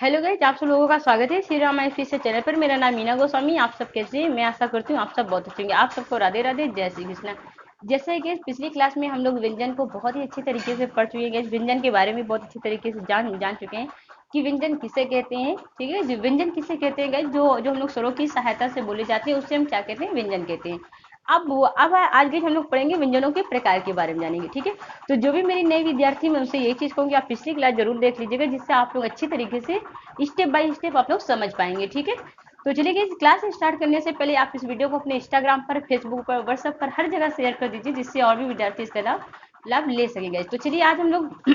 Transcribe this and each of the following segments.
Hello guys, आप सब लोगों का स्वागत है श्री राम फिर से चैनल पर। मेरा नाम मीना गोस्वामी। आप सब कैसे हैं? मैं आशा करती हूँ आप सब बहुत अच्छे होंगे। आप सबको राधे राधे, जय श्री कृष्ण। जैसे कि पिछली क्लास में हम लोग व्यंजन को बहुत ही अच्छी तरीके से पढ़ चुके हैं। व्यंजन के बारे में बहुत अच्छी तरीके से जान चुके हैं कि व्यंजन किसे कहते हैं। ठीक है, जो व्यंजन किसे कहते हैं गाइस, जो जो हम लोग स्वरों की सहायता से बोले जाते हैं उससे हम क्या कहते हैं, व्यंजन कहते हैं। अब आज के हम लोग पढ़ेंगे व्यंजनों के प्रकार के बारे में जानेंगे। ठीक है, तो जो भी मेरे नए विद्यार्थी, मैं उनसे यही चीज कहूंगी, आप पिछली क्लास जरूर देख लीजिएगा, जिससे आप लोग अच्छी तरीके से स्टेप बाय स्टेप आप लोग समझ पाएंगे। ठीक है, तो चलिए इस क्लास स्टार्ट करने से पहले आप इस वीडियो को अपने इंस्टाग्राम पर, फेसबुक पर, व्हाट्सएप पर हर जगह शेयर कर दीजिए, जिससे और भी विद्यार्थी इसका लाभ ले सकेंगे। तो चलिए आज हम लोग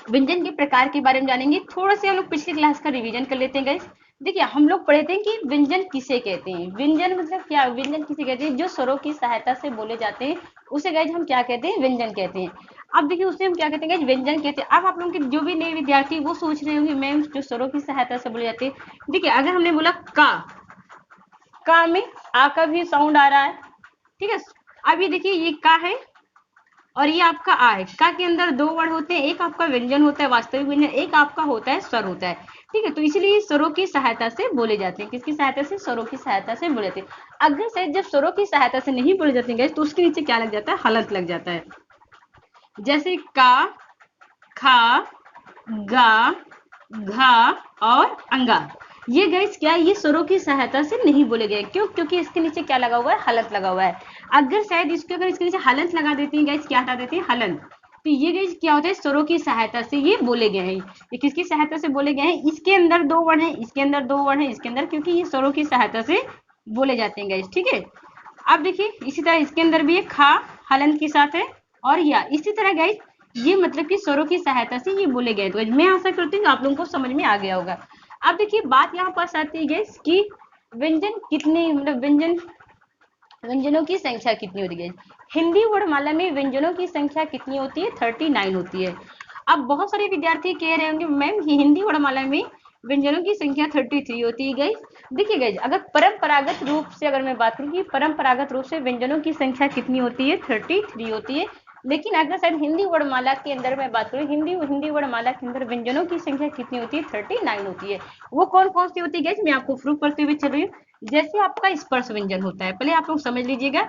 व्यंजन के प्रकार के बारे में जानेंगे। थोड़ा सा हम लोग पिछली क्लास का रिवीजन कर लेते हैं गाइस। देखिए, हम लोग पढ़े थे कि व्यंजन किसे कहते हैं। व्यंजन मतलब क्या, व्यंजन किसे कहते हैं, जो स्वरों की सहायता से बोले जाते हैं उसे गाइस हम क्या कहते हैं, व्यंजन कहते हैं। अब देखिए उसे हम क्या कहते हैं गाइस, व्यंजन कहते हैं। अब आप लोगों के जो भी नए विद्यार्थी वो सोच रहे होंगे मैम जो स्वरों की सहायता से बोले जाते हैं। देखिए, अगर हमने बोला का में आ का भी साउंड आ रहा है। ठीक है, अब ये देखिए ये का है और ये आपका आ है। का के अंदर दो वर्ड होते हैं, एक आपका व्यंजन होता है वास्तविक व्यंजन, एक आपका होता है स्वर होता है। ठीक है, तो इसलिए स्वरों की सहायता से बोले जाते हैं। किसकी सहायता से? स्वरों की सहायता से बोले जाते हैं। अगर से जब स्वरों की सहायता से नहीं बोले जाते हैं तो उसके नीचे क्या लग जाता है, हलंत लग जाता है। जैसे का, खा, गा, घा और अंगा। ये गाइस क्या है, ये स्वरों की सहायता से नहीं बोले गए। क्यों? क्योंकि इसके नीचे क्या लगा हुआ है, हलंत लगा हुआ है। अगर शायद अगर इसके नीचे हलंत लगा देती है गाइस, क्या हटा देती है, हलंत, तो ये गाइस क्या होता है, स्वरों की सहायता से ये बोले गए हैं। ये किसकी सहायता से बोले गए हैं? इसके अंदर दो वर्ण है, इसके अंदर दो वर्ण है, इसके अंदर, क्योंकि ये स्वरों की सहायता से बोले जाते हैं गाइस। ठीक है, अब देखिए इसी तरह इसके अंदर भी एक खा हलंत के साथ है, और या इसी तरह गाइस ये मतलब कि स्वरों की सहायता से ये बोले गए। तो मैं आशा करती हूँ आप लोगों को समझ में आ गया होगा। अब देखिए बात यहाँ पास आती है गैस कि व्यंजन कितने, मतलब व्यंजनों की संख्या कितनी होती है। हिंदी वर्णमाला में व्यंजनों की संख्या कितनी होती है? 39 होती है। अब बहुत सारे विद्यार्थी कह रहे होंगे मैम हिंदी वर्णमाला में व्यंजनों की संख्या 33 होती है। गाइस देखिए गाइस, अगर परंपरागत रूप से अगर मैं बात करूं कि परंपरागत रूप से व्यंजनों की संख्या कितनी होती है, 33 होती है। लेकिन अगर शायद हिंदी वर्णमाला के अंदर मैं बात करूं, हिंदी वर्णमाला के अंदर व्यंजनों की संख्या कितनी होती है, 39 होती है। वो कौन कौन सी होती है गाइस, मैं आपको प्रूव करते हुए चल रही हूँ। जैसे आपका स्पर्श व्यंजन होता है, पहले आप लोग समझ लीजिएगा।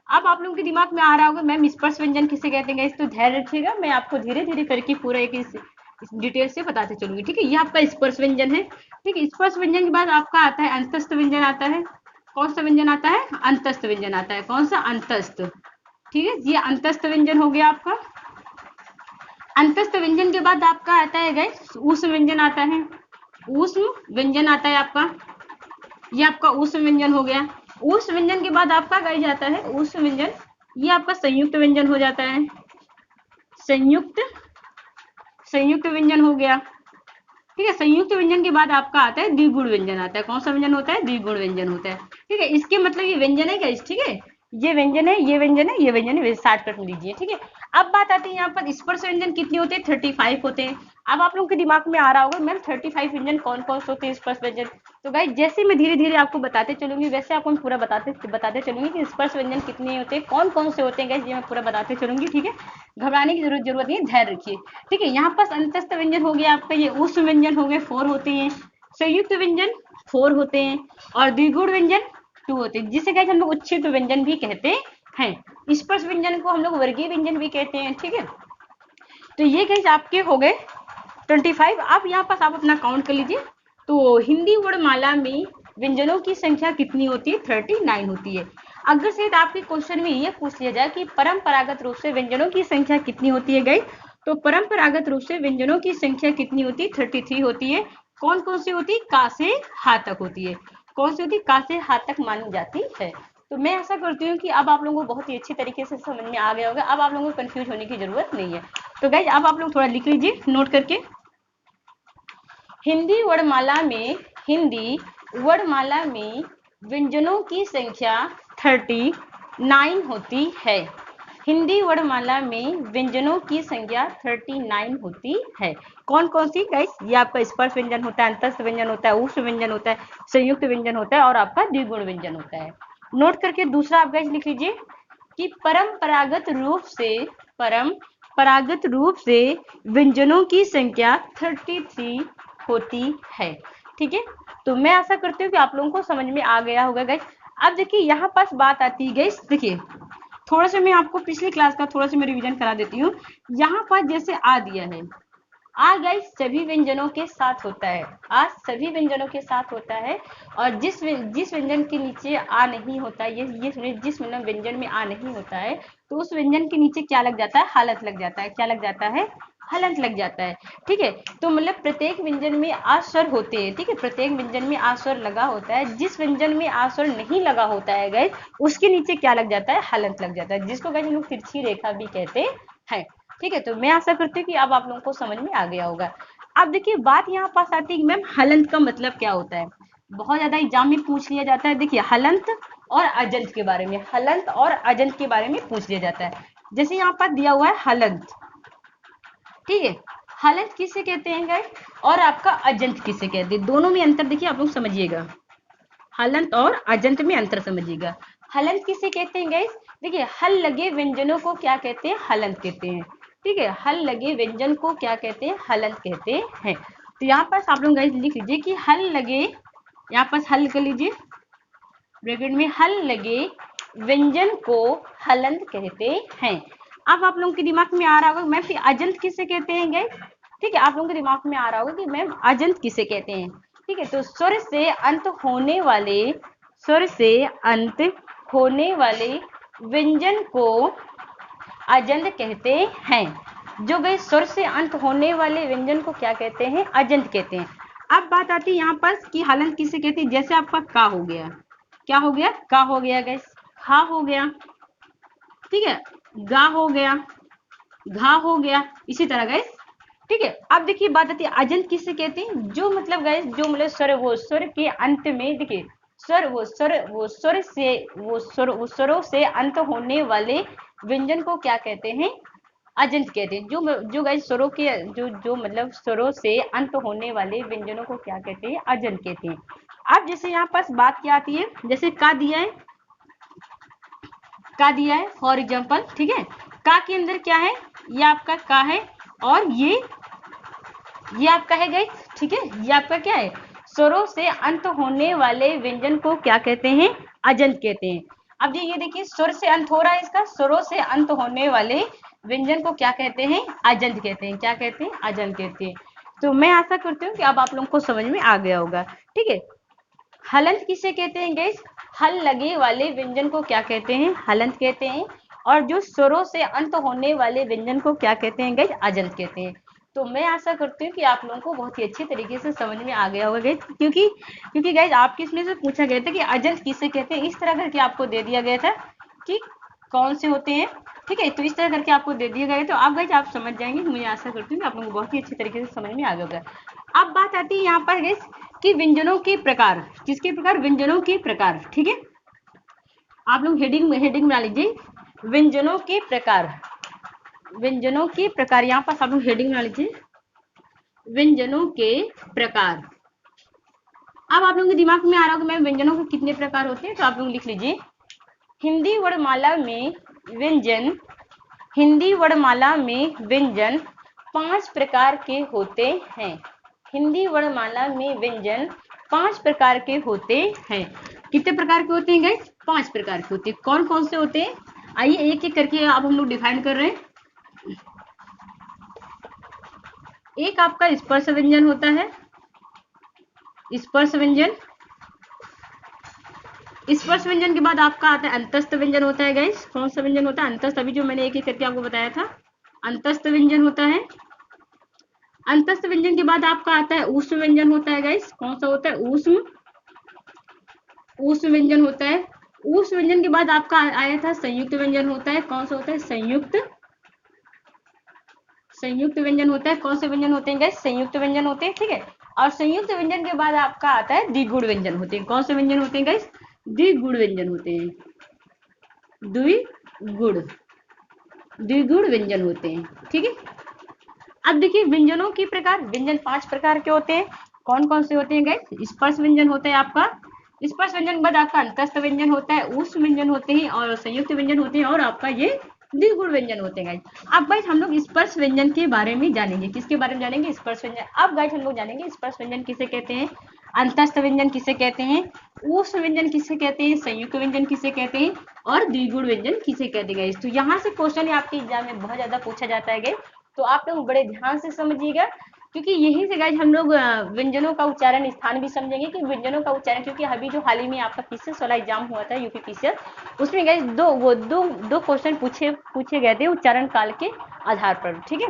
अब आप लोगों के दिमाग में आ रहा होगा मैम स्पर्श व्यंजन किसे कहते हैं गाइस, तो धैर्य रखिएगा, मैं आपको धीरे धीरे करके पूरा एक इस डिटेल से बताते चलूंगी। ठीक है, ये आपका स्पर्श व्यंजन है। ठीक है, स्पर्श व्यंजन के बाद आपका आता है अंतस्थ व्यंजन आता है। कौन सा व्यंजन आता है? अंतस्थ व्यंजन आता है। कौन सा? अंतस्थ। ठीक है, ये अंतस्थ व्यंजन हो गया आपका। अंतस्थ व्यंजन के बाद आपका आता है गाइस ऊष्म व्यंजन आता है। ऊष्म व्यंजन आता है आपका, ये आपका ऊष्म व्यंजन हो गया। ऊष्म व्यंजन के बाद आपका गाइस जाता है ऊष्म व्यंजन, ये आपका संयुक्त व्यंजन हो जाता है। संयुक्त संयुक्त व्यंजन हो गया। ठीक है, संयुक्त व्यंजन के बाद आपका आता है द्विगुण व्यंजन आता है। कौन सा व्यंजन होता है? द्विगुण व्यंजन होता है। ठीक है, इसके मतलब ये व्यंजन है गाइस। ठीक है, ये व्यंजन है, ये व्यंजन है, ये व्यंजन है, शॉर्टकट में लीजिए। ठीक है, अब बात आती है यहाँ पर स्पर्श व्यंजन कितने होते हैं, 35 होते हैं। अब आप लोगों के दिमाग में आ रहा होगा मैम 35 व्यंजन कौन कौन से होते हैं स्पर्श व्यंजन। तो गाइस जैसे मैं धीरे धीरे आपको बताते चलूंगी वैसे आपको पूरा बताते चलूंगी कि स्पर्श व्यंजन कितने होते हैं, कौन कौन से होते हैं गाइस, ये मैं पूरा बताते चलूंगी। ठीक है, घबराने की जरूरत नहीं है, धैर्य रखिए। ठीक है, यहाँ पर अंतस्थ व्यंजन हो गया आपका, ये ऊष्म व्यंजन हो गए 4 होते हैं। संयुक्त व्यंजन 4 होते हैं और द्विगुण व्यंजन 2 होते हैं, जिसे गाइस हम लोग उच्छिष्ट व्यंजन भी कहते हैं। स्पर्श व्यंजन को हम लोग वर्गीय व्यंजन भी कहते हैं। ठीक है, तो ये गाइस आपके हो गए 25। अब यहाँ पर आप अपना काउंट कर लीजिए। तो हिंदी वर्णमाला में व्यंजनों की संख्या कितनी होती है? 39 होती है। अगर से आपके क्वेश्चन में ये पूछ लिया जाए कि परंपरागत रूप से व्यंजनों की संख्या कितनी होती है गाइस, तो परंपरागत रूप से व्यंजनों की संख्या कितनी होती है? 33 होती है। कौन कौन सी होती है? का से हा तक होती है। कौन सी होती है? का से हा तक मानी जाती है। तो मैं ऐसा करती हूँ कि अब आप लोगों को बहुत ही अच्छी तरीके से समझ में आ गया होगा। अब आप लोगों को कंफ्यूज होने की जरूरत नहीं है। तो गाइस अब आप लोग थोड़ा लिख लीजिए नोट करके। हिंदी वर्णमाला में व्यंजनों की संख्या 39 होती है। हिंदी वर्णमाला में व्यंजनों की संख्या 39 होती है। कौन कौन सी गाइस? ये आपका स्पर्श व्यंजन होता है, अंतस्थ व्यंजन होता है, ऊष्म व्यंजन होता है, संयुक्त व्यंजन होता है और आपका द्विगुण व्यंजन होता है। नोट करके दूसरा आप गाइस लिख लीजिए कि परंपरागत रूप से व्यंजनों की संख्या 33 होती है। ठीक है, तो मैं आशा करती हूँ कि आप लोगों को समझ में आ गया होगा गाइस। अब देखिए यहाँ पास बात आती है गाइस, देखिए थोड़ा सा मैं आपको पिछली क्लास का थोड़ा सा मैं रिवीजन करा देती हूँ। यहाँ पर जैसे आ दिया है, आ गाइस सभी व्यंजनों के साथ होता है, आ सभी व्यंजनों के साथ होता है। और जिस व्यंजन के नीचे आ नहीं होता है, ये जिस व्यंजन में आ नहीं होता है, तो उस व्यंजन के नीचे क्या लग जाता है, हलंत लग जाता है। क्या लग जाता है, हलंत लग जाता है। ठीक है, तो मतलब प्रत्येक व्यंजन में आ स्वर होते हैं। ठीक है, प्रत्येक व्यंजन में आ स्वर लगा होता है। जिस व्यंजन में आ स्वर नहीं लगा होता है गाइस, उसके नीचे क्या लग जाता है, हलंत लग जाता है, जिसको गाइस हम लोग तिरछी रेखा भी कहते हैं। ठीक है, तो मैं आशा करती हूँ कि अब आप लोगों को समझ में आ गया होगा। अब देखिए बात यहाँ पास आती है कि मैम हलंत का मतलब क्या होता है। बहुत ज्यादा एग्जाम में पूछ लिया जाता है। देखिए हलंत और अजंत के बारे में, हलंत और अजंत के बारे में पूछ लिया जाता है। जैसे यहाँ पर दिया हुआ है हलंत, ठीक है, हलंत किसे कहते हैं गाइस, और आपका अजंत किसे कहते हैं, दोनों में अंतर देखिए आप लोग समझिएगा। हलंत और अजंत में अंतर समझिएगा। हलंत किसे कहते हैं गाइस, देखिए हल लगे व्यंजनों को क्या कहते हैं, हलंत कहते हैं। ठीक है, हल लगे व्यंजन को क्या कहते हैं, हलंत कहते हैं। तो यहाँ पर आप लोग गाइस लिख लीजिए कि हल लगे, यहाँ पर हल कर लीजिए ब्रैकेट में, हल लगे व्यंजन को हलंत कहते हैं। अब आप लोगों के दिमाग में आ रहा होगा मैम फिर अजंत किसे कहते हैं गाइस। ठीक है, आप लोगों के दिमाग में आ रहा होगा कि मैम अजंत किसे कहते हैं। ठीक है, तो स्वर से अंत होने वाले, स्वर से अंत होने वाले व्यंजन को अजंत कहते हैं। जो गए स्वर से अंत होने वाले व्यंजन को क्या कहते हैं, अजंत कहते हैं। अब बात आती है यहाँ पर कि हलंत किसे कहते हैं। जैसे आपका का हो गया, क्या हो गया, का हो गया गैस, खा हो गया, ठीक है, गा हो गया, घा हो गया, इसी तरह गैस। ठीक है, अब देखिए बात आती है अजंत किसे कहते हैं। जो मतलब गैस जो मतलब स्वर, वो स्वर के अंत में देखिए स्वर, वो स्वर से वो स्वरों से अंत होने वाले व्यंजन को क्या कहते हैं, अजंत कहते हैं। जो गाइस स्वरों के जो मतलब स्वरों से अंत होने वाले व्यंजनों को क्या कहते हैं, अजंत कहते हैं। अब जैसे यहाँ पास बात क्या आती है, जैसे का दिया है, का दिया है फॉर एग्जाम्पल। ठीक है, का के अंदर क्या है, ये आपका का है, और ये आपका है गाइस। ठीक है, ये आपका क्या है, स्वरों से अंत होने वाले व्यंजन को क्या कहते हैं, अजंत कहते हैं। अब ये देखिए स्वर से अंत हो रहा है इसका, स्वरों से अंत होने वाले व्यंजन को क्या कहते हैं, अजंत कहते हैं। क्या कहते हैं, अजंत कहते हैं। तो मैं आशा करती हूँ कि अब आप लोगों को समझ में आ गया होगा। ठीक है, हलंत किसे कहते हैं गाइस, हल लगे वाले व्यंजन को क्या कहते हैं, हलंत कहते हैं। और जो स्वरों से अंत होने वाले व्यंजन को क्या कहते हैं गाइस, अजंत कहते हैं। तो मैं आशा करती हूँ कि आप लोगों को बहुत ही अच्छी तरीके से समझ में आ गया होगा गाइस, क्योंकि गाइस आपके इसमें से पूछा गया था कि अजंत किसे कहते हैं, इस तरह करके आपको दे दिया गया था कि कौन से होते हैं। ठीक है, तो इस तरह करके आपको दे दिया गया है, तो आप गाइस आप समझ जाएंगे। मुझे आशा करती हूँ कि आप लोगों को बहुत ही अच्छी तरीके से समझ में आ गया होगा। अब बात आती है यहाँ पर गाइस कि व्यंजनों के प्रकार, किसके प्रकार, व्यंजनों के प्रकार। ठीक है, आप लोग हेडिंग बना लीजिए, व्यंजनों के प्रकार, व्यंजनों के प्रकार। यहाँ पर आप लोग हेडिंग बना लीजिए, व्यंजनों के प्रकार। अब आप लोगों के दिमाग में आ रहा होगा मैम व्यंजनों के कितने प्रकार होते हैं, तो आप लोग लिख लीजिए हिंदी वर्णमाला में व्यंजन, हिंदी वर्णमाला में व्यंजन 5 प्रकार के होते हैं। हिंदी वर्णमाला में व्यंजन 5 प्रकार के होते हैं। कितने प्रकार के होते हैं गाइस, 5 प्रकार के होते हैं। कौन कौन से होते हैं, आइए एक एक करके अब हम लोग डिफाइन कर रहे हैं। एक आपका स्पर्श व्यंजन होता है, स्पर्श व्यंजन। स्पर्श व्यंजन के बाद आपका आता है अंतस्थ व्यंजन होता है गाइस। कौन सा व्यंजन होता है, अंतस्थ। अभी जो मैंने एक एक करके आपको बताया था, अंतस्थ व्यंजन होता है। अंतस्थ व्यंजन के बाद आपका आता है ऊष्म व्यंजन होता है गाइस। कौन सा होता है, ऊष्म, ऊष्म व्यंजन होता है। ऊष्म व्यंजन के बाद आपका आया था संयुक्त व्यंजन होता है। कौन सा होता है, संयुक्त, संयुक्त व्यंजन होता है। कौन से व्यंजन होते हैं गाइस, संयुक्त व्यंजन होते हैं। ठीक है, और संयुक्त व्यंजन के बाद आपका आता है द्विगुण व्यंजन होते हैं। कौन से व्यंजन होते हैं गाइस, द्विगुण व्यंजन होते हैं, द्विगुण, द्विगुण व्यंजन होते हैं। ठीक है, अब देखिए व्यंजनों के प्रकार, व्यंजन 5 प्रकार के होते हैं। कौन कौन से होते हैं गाइस, स्पर्श व्यंजन होता है आपका, स्पर्श व्यंजन के बाद आपका अंतस्थ व्यंजन होता है, ऊष्म व्यंजन होते हैं, और संयुक्त व्यंजन होते हैं, और आपका ये द्विगुण व्यंजन होते हैं गाइज। अब गाइज हम लोग स्पर्श व्यंजन के बारे में जानेंगे। किसके बारे में जानेंगे? स्पर्श व्यंजन। अब गाइज हम लोग जानेंगे स्पर्श व्यंजन किसे कहते हैं, अंतस्थ व्यंजन किसे कहते हैं, ऊष्म व्यंजन किसे कहते हैं, संयुक्त व्यंजन किसे कहते हैं, और द्विगुण व्यंजन किसे कहते हैं गाइज। तो यहाँ से क्वेश्चन आपके एग्जाम में बहुत ज्यादा पूछा जाता है गाइज, तो आप लोग बड़े ध्यान से समझिएगा, क्योंकि यही से गाइज हम लोग व्यंजनों का उच्चारण स्थान भी समझेंगे कि व्यंजनों का उच्चारण, क्योंकि अभी जो हाल ही में आपका पीसीएस वाला एग्जाम हुआ था, यूपी पीसीएस, उसमें गाइज दो क्वेश्चन पूछे गए थे उच्चारण काल के आधार पर। ठीक है,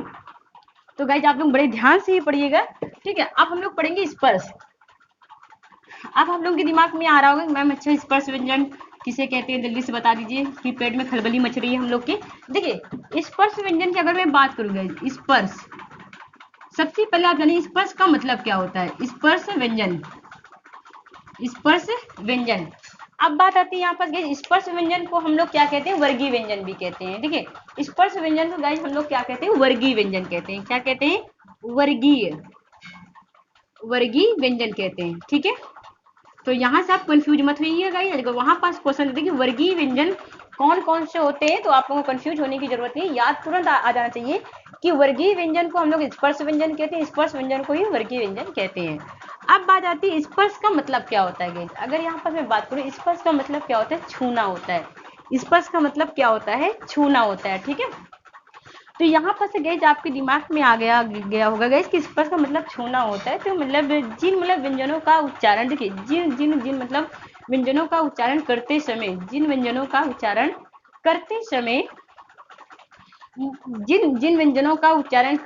तो गाइज आप लोग बड़े ध्यान से ही पढ़िएगा। ठीक है, अब हम लोग पढ़ेंगे स्पर्श। अब हम लोग के दिमाग में आ रहा होगा मैम अच्छा स्पर्श व्यंजन किसे कहते हैं, जल्दी से बता दीजिए कि पेट में खलबली मच रही है हम लोग की। देखिए स्पर्श व्यंजन की अगर मैं बात करूंगा, स्पर्श, सबसे पहले आप जानिए स्पर्श का मतलब क्या होता है। स्पर्श व्यंजन, स्पर्श व्यंजन। अब बात आती है यहाँ पर स्पर्श व्यंजन को हम लोग क्या कहते हैं, वर्गीय व्यंजन भी कहते हैं। देखिए स्पर्श व्यंजन को गाइस हम लोग क्या कहते हैं, वर्गीय व्यंजन कहते हैं। क्या कहते हैं? वर्गीय व्यंजन कहते हैं। ठीक है, तो यहाँ से आप कंफ्यूज मत होइएगा गाइस, अगर वहां पास क्वेश्चन देखिए वर्गीय व्यंजन कौन कौन से होते हैं, तो आप लोगों को कंफ्यूज होने की जरूरत नहीं, याद तुरंत आ जाना चाहिए कि वर्गीय व्यंजन को हम लोग स्पर्श व्यंजन कहते हैं, स्पर्श व्यंजन को ही वर्गीय व्यंजन कहते हैं। अब बात आती है स्पर्श का मतलब क्या होता है गाइस। अगर यहाँ पर मैं बात करूँ स्पर्श का मतलब क्या होता है, छूना होता है। स्पर्श का मतलब क्या होता है, छूना होता है। ठीक है, तो यहाँ पर से गाइस आपके दिमाग में आ गया होगा गाइस कि स्पर्श का मतलब छूना होता है। तो मतलब जिन व्यंजनों का उच्चारण, देखिए जिन मतलब व्यंजनों का उच्चारण करते समय, जिन व्यंजनों का उच्चारण करते समय, जिन व्यंजनों का उच्चारण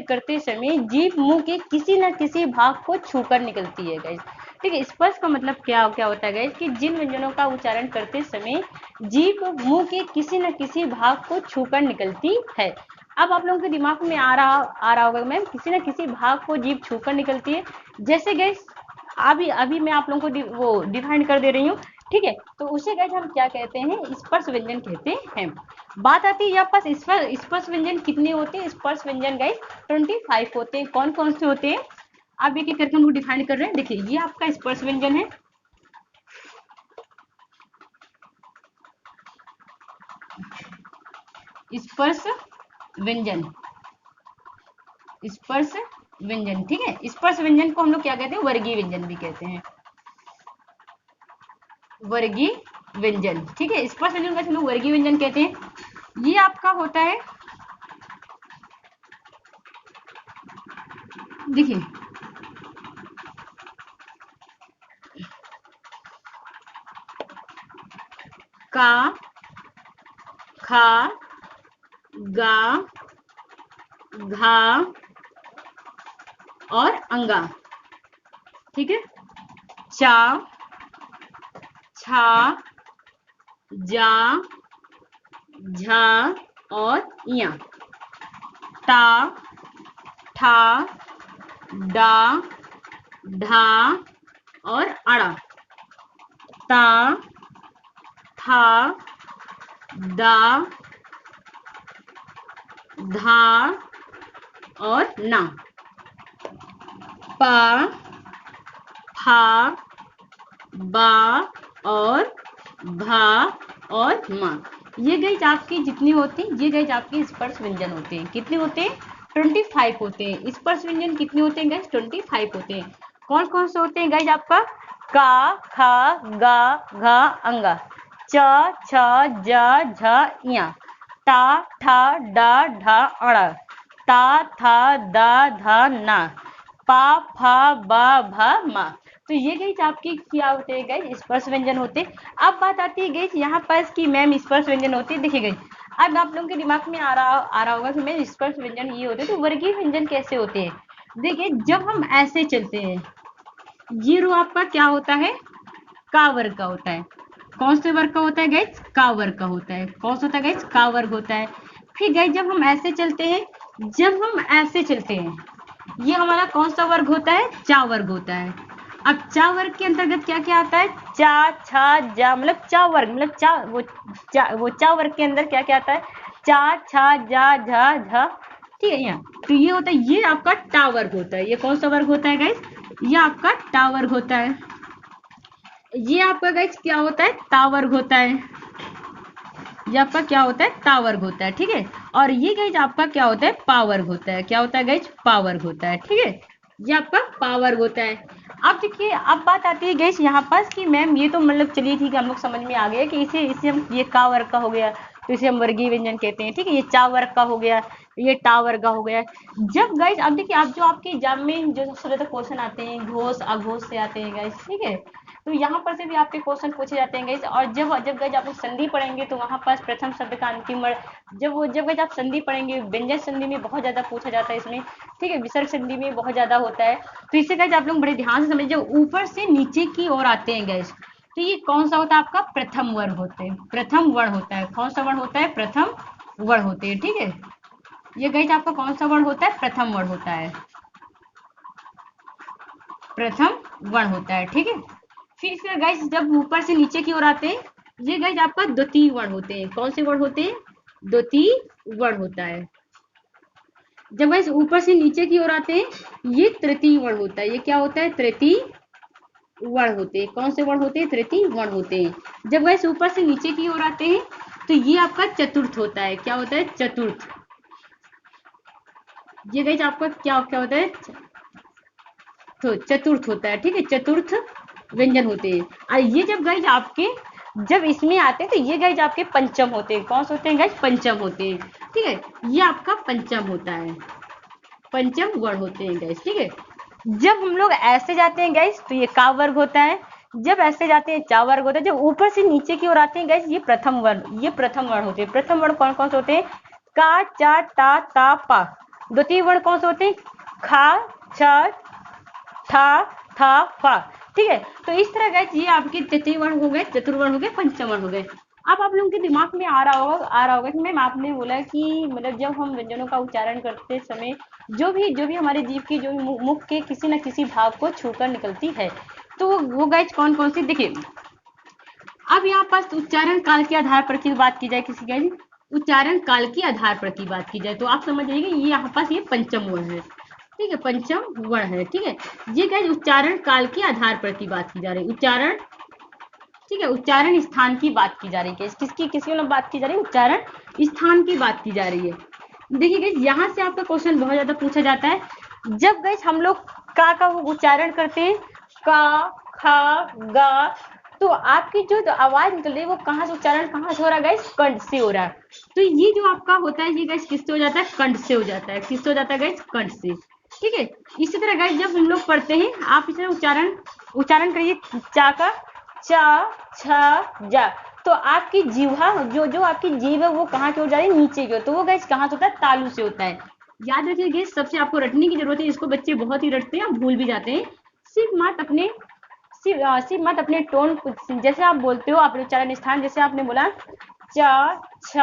करते समय जीभ मुंह के किसी न किसी भाग को छूकर निकलती है गाइस। ठीक है, स्पर्श का मतलब क्या होता है गाइस कि जिन व्यंजनों का उच्चारण करते समय जीभ मुंह के किसी न किसी भाग को छूकर निकलती है। अब आप लोगों के दिमाग में आ रहा होगा मैम किसी न किसी भाग को जीभ छूकर निकलती है, जैसे गाइस अभी मैं आप लोगों को वो डिफाइन कर दे रही हूँ। ठीक है, तो उसे गाइस हम क्या कहते हैं, स्पर्श व्यंजन कहते हैं। बात आती है यहाँ पास स्पर्श व्यंजन कितने होते हैं। स्पर्श व्यंजन गाइस 25 होते हैं। कौन कौन से होते हैं, आप एक एक करके हम लोग डिफाइन कर रहे हैं। देखिए ये आपका स्पर्श व्यंजन है, स्पर्श व्यंजन, स्पर्श व्यंजन। ठीक है, स्पर्श व्यंजन को हम लोग क्या कहते हैं, वर्गीय व्यंजन भी कहते हैं, वर्गीय व्यंजन। ठीक है, स्पर्श व्यंजन को हम लोग वर्गीय व्यंजन कहते हैं। ये आपका होता है, देखिए का, खा, गा, घा और अंगा। ठीक है, चा, छा, जा, झा और इया। टा, ठा, डा, ढा और अड़ा। ता, था, दा, धा और ना। पा, फा, बा और भा और मा। ये गाइस आपकी जितनी होती हैं, ये गाइस आपके स्पर्श व्यंजन होते हैं। कितने होते हैं, 25 होते हैं। स्पर्श व्यंजन कितने होते हैं गाइस, 25 होते हैं। कौन कौन से होते हैं गाइस आपका, का, खा, गा, घा, अंगा। च, छ, जा, झा, इया। टा, ठा, डा, ढा, अड़ा। ता, था, दा, धा, ना। पा, फा, बा, भा, मा। तो ये गाइस आपके क्या होते हैं गाइस, स्पर्श व्यंजन होते हैं। अब बात आती है गाइस यहाँ पर कि मैम स्पर्श व्यंजन होते हैं। देखिए गाइस अब आप लोगों के दिमाग में आ रहा होगा कि मैम स्पर्श व्यंजन ये होते हैं, तो वर्गीय व्यंजन कैसे होते हैं। देखिए जब हम ऐसे चलते हैं, ये रो आपका क्या होता है, का वर्ग का होता है। कौन से वर्ग का होता है गाइस, का वर्ग का होता है। कौन सा होता है गाइस, का वर्ग होता है। फिर गाइस जब हम ऐसे चलते हैं, जब हम ऐसे चलते हैं, ये हमारा कौन सा वर्ग होता है, चा वर्ग होता है। अब चा वर्ग के अंतर्गत क्या क्या आता है, चा, छा, जा, मतलब चा वर्ग, मतलब चा वर्ग के अंदर क्या क्या आता है, चा, छा, जा, झा, झा। ठीक है, यहाँ तो ये होता है, ये आपका टा वर्ग होता है। ये कौन सा वर्ग होता है गाइस, ये आपका टा वर्ग होता है। ये आपका गाइस क्या होता है, ता वर्ग होता है। ये आपका क्या होता है, ता वर्ग होता है, ठीक है। और ये गाइज आपका क्या होता है, पा वर्ग होता है। क्या होता है गाइज, पा वर्ग होता है, ठीक है। ये आपका पा वर्ग होता है। अब देखिए, अब बात आती है गाइज यहाँ पास कि मैम ये तो मतलब चलिए ठीक है, हम लोग समझ में आ गया कि इसे हम, ये का वर्ग का हो गया तो इसे हम वर्गीय व्यंजन कहते हैं, ठीक है। ये चा वर्ग का हो गया, ये टा वर्ग का हो गया। जब गाइज अब देखिए, आप जो आपके एग्जाम में जो सबसे ज्यादा क्वेश्चन आते हैं घोष अघोष से आते हैं गाइज, ठीक है। तो यहाँ पर से भी आपके क्वेश्चन पूछे जाते हैं गाइज। और जब जब गाइज आप लोग संधि पढ़ेंगे तो वहाँ पास प्रथम शब्द का अंतिम वर्ण, जब गाइज आप संधि पढ़ेंगे, व्यंजन संधि में बहुत ज्यादा पूछा जाता है इसमें, ठीक है। विसर्ग संधि में बहुत ज्यादा होता है। तो इसे गाइज आप लोग बड़े ध्यान से समझिए, जब ऊपर से नीचे की ओर आते हैं गाइज, तो ये कौन सा होता है, आपका प्रथम वर्ण होते हैं, प्रथम वर्ण होता है। कौन सा वर्ण होता है, प्रथम वर्ण होते हैं, ठीक है। ये गाइज आपका कौन सा वर्ण होता है, प्रथम वर्ण होता है, प्रथम वर्ण होता है, ठीक है। फिर इसके गाइज जब ऊपर से नीचे की ओर आते हैं, ये गाइज आपका द्वितीय वर्ण होते हैं। कौन से वर्ण होते हैं, द्वितीय वर्ण होता है। जब गाइज ऊपर से नीचे की ओर आते हैं, ये तृतीय वर्ण होता है। ये क्या होता है, तृतीय वर्ण होते हैं। कौन से वर्ण होते हैं, तृतीय वर्ण होते हैं। जब गाइज ऊपर से नीचे की ओर आते हैं, तो ये आपका चतुर्थ होता है। क्या होता है, चतुर्थ। ये गाइज आपका क्या क्या होता है, तो चतुर्थ होता है, ठीक है। चतुर्थ व्यंजन होते हैं। और ये जब गाइज आपके, जब इसमें आते हैं तो ये गाइज आपके पंचम होते हैं। कौन से होते हैं गाइज, पंचम होते हैं, ठीक है। ये आपका पंचम होता है, पंचम वर्ण होते हैं गाइज, ठीक है। जब हम लोग ऐसे जाते हैं गाइज तो ये का वर्ग होता है। जब ऐसे जाते हैं चा वर्ग होता है। जब ऊपर से नीचे की ओर आते हैं गाइज, ये प्रथम वर्ण, ये प्रथम वर्ण होते हैं। प्रथम वर्ण कौन कौन से होते हैं, का चा टा ता पा। द्वितीय वर्ण कौन से होते हैं, खा छ था था फा, ठीक है। तो इस तरह गाइस ये आपके तृतीय वर्ण हो गए, चतुर्वर्ण हो गए, पंचम वर्ण हो गए। अब आप लोगों के दिमाग में आ रहा होगा कि मैम आपने बोला कि मतलब जब हम व्यंजनों का उच्चारण करते समय जो भी हमारे जीभ की जो भी मुख के किसी न किसी भाग को छूकर निकलती है, तो वो गाइस कौन कौन सी, देखिए अब यहाँ पास उच्चारण काल के आधार पर की बात की जाए, किसी गाइस उच्चारण काल के आधार पर की बात की जाए, तो आप समझ जाइए ये यहाँ पास ये पंचम वर्ण है, ठीक है, पंचम वर्ण है, ठीक है। ये गाइस उच्चारण काल के आधार पर की बात की जा रही है, उच्चारण, ठीक है, उच्चारण स्थान की बात की जा रही है। किसकी किसी में बात की जा रही है, उच्चारण स्थान की बात की जा रही है। देखिए गाइस यहाँ से आपका क्वेश्चन बहुत ज्यादा पूछा जाता है। जब गाइस हम लोग का उच्चारण करते हैं, का खा गा, तो आपकी जो आवाज निकल रही है वो कहाँ से, उच्चारण कहाँ से हो रहा है गाइस, कंठ से हो रहा है। तो ये जो आपका होता है ये गाइस किससे हो जाता है, कंठ से हो जाता है। किससे हो जाता है गाइस, कंठ से, ठीक है। इसी तरह गाइस जब हम लोग पढ़ते हैं, आप इसमें उच्चारण करिए, चा का चा छ जा, तो आपकी जीवा जो आपकी जीभ है वो कहाँ की ओर जा रही है, नीचे की ओर। तो वो गाइस कहाँ से होता है, तालु से होता है। याद रखिए गाइस, सबसे आपको रटने की जरूरत है, इसको बच्चे बहुत ही रटते हैं, भूल भी जाते हैं। सिर्फ मत अपने टोन, जैसे आप बोलते हो आप उच्चारण स्थान, जैसे आपने बोला चा छ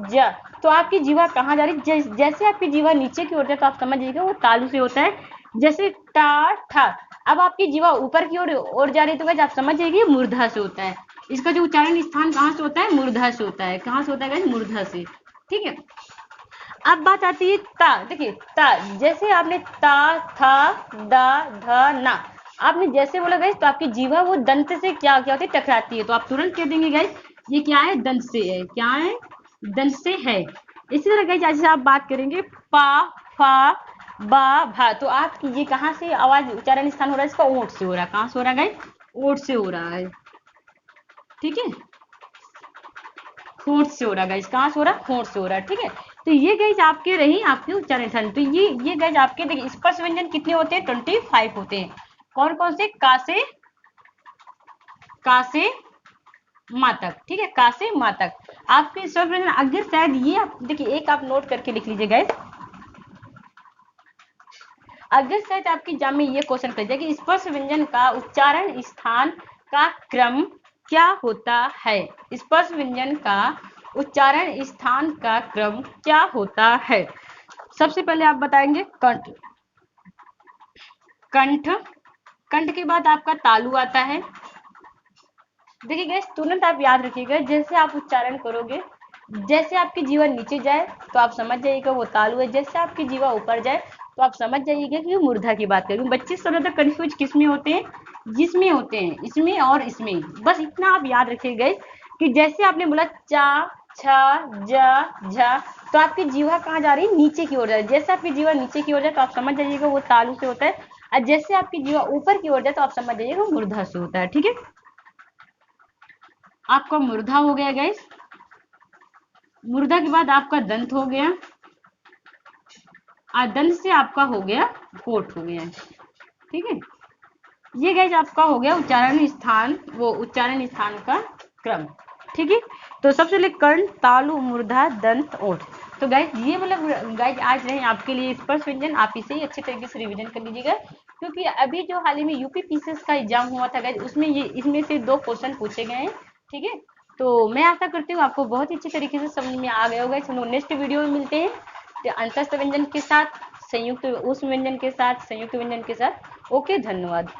ज, तो आपकी जीवा कहाँ जा रही है, जैसे आपकी जीवा नीचे की ओर जाए तो आप समझ जाइएगा वो तालु से होता है। जैसे टा ठा, अब आपकी जीवा ऊपर की ओर जा रही है तो गाइस आप समझ जाइए मूर्धा से होता है। इसका जो उच्चारण स्थान कहाँ से होता है, मूर्धा से होता है। कहाँ से होता है गाइस, मूर्धा से, ठीक है। अब बात आती है ता, देखिए ता, जैसे आपने ता था दा धा ना, आपने जैसे बोला गाइस तो आपकी जीवा वो दंत से क्या क्या होती है, टकराती है, तो आप तुरंत कह देंगे गाइस ये क्या है, दंत से है। क्या है, दंत से है। इसी तरह गाइस जैसे आप बात करेंगे पा फा बा भा, तो आपकी ये कहाँ से आवाज उच्चारण स्थान हो रहा है, इसका ओंठ से हो रहा है। कहाँ से हो रहा है गाइस, ओंठ से हो रहा है, ठीक है, होंठ से हो रहा है गाइस। कहाँ से हो रहा है, होंठ से हो रहा है, ठीक है। तो ये गाइस आपके रही आपके उच्चारण स्थान। तो ये गाइस आपके देखिए स्पर्श व्यंजन कितने होते हैं, 25 होते हैं। कौन कौन से, का से माँ तक, ठीक है, का से माँ तक आपके स्पर्श व्यंजन। अगर शायद ये आप देखिए, एक आप नोट करके लिख लीजिए गाइस, अगर शायद आपके एग्जाम में ये क्वेश्चन कर जाए कि स्पर्श व्यंजन का उच्चारण स्थान का क्रम क्या होता है, स्पर्श व्यंजन का उच्चारण स्थान का क्रम क्या होता है। सबसे पहले आप बताएंगे कंठ, कंठ, कंठ के बाद आपका तालु आता है। देखिए गाइस तुरंत आप याद रखिएगा, जैसे आप उच्चारण करोगे, जैसे आपकी जीवा नीचे जाए तो आप समझ जाइएगा वो तालु है, जैसे आपकी जीवा ऊपर जाए तो आप समझ जाइएगा कि मूर्धा की बात करें। बच्चे सब ज्यादा कंफ्यूज किस में होते हैं, जिसमें होते हैं, इसमें और इसमें। बस इतना आप याद रखिएगा कि जैसे आपने बोला चा छ, ज, झ। तो आपकी जीवा कहाँ जा रही है? नीचे की ओर जा रही है। जैसे आपकी जीवा नीचे की ओर जाए तो आप समझ जाइएगा वो तालु से होता है, और जैसे आपकी जीवा ऊपर की ओर जाए तो आप समझ जाइएगा वो मूर्धा से होता है। ठीक है, आपका मूर्धा हो गया गाइस। मूर्धा के बाद आपका दंत हो गया, और दंत से आपका हो गया कोट हो गया। ठीक है, ये गाइस आपका हो गया उच्चारण स्थान, वो उच्चारण स्थान का क्रम। ठीक है, तो सबसे पहले कर्ण, तालु, मूर्धा, दंत, ओठ। तो गाइस ये मतलब गाइस आज रहे आपके लिए स्पर्श व्यंजन, आप इसे ही अच्छे तरीके से रिवीजन कर लीजिएगा, क्योंकि अभी जो हाल ही में यूपी पीसीएस का एग्जाम हुआ था गाइस, उसमें ये इसमें से 2 क्वेश्चन पूछे गए हैं। ठीक है, तो मैं आशा करती हूँ आपको बहुत ही अच्छे तरीके से समझ में आ गया होगा। हम लोग नेक्स्ट वीडियो में मिलते हैं अंतस्थ व्यंजन के साथ, संयुक्त उष्म व्यंजन के साथ, संयुक्त व्यंजन के साथ। ओके, धन्यवाद।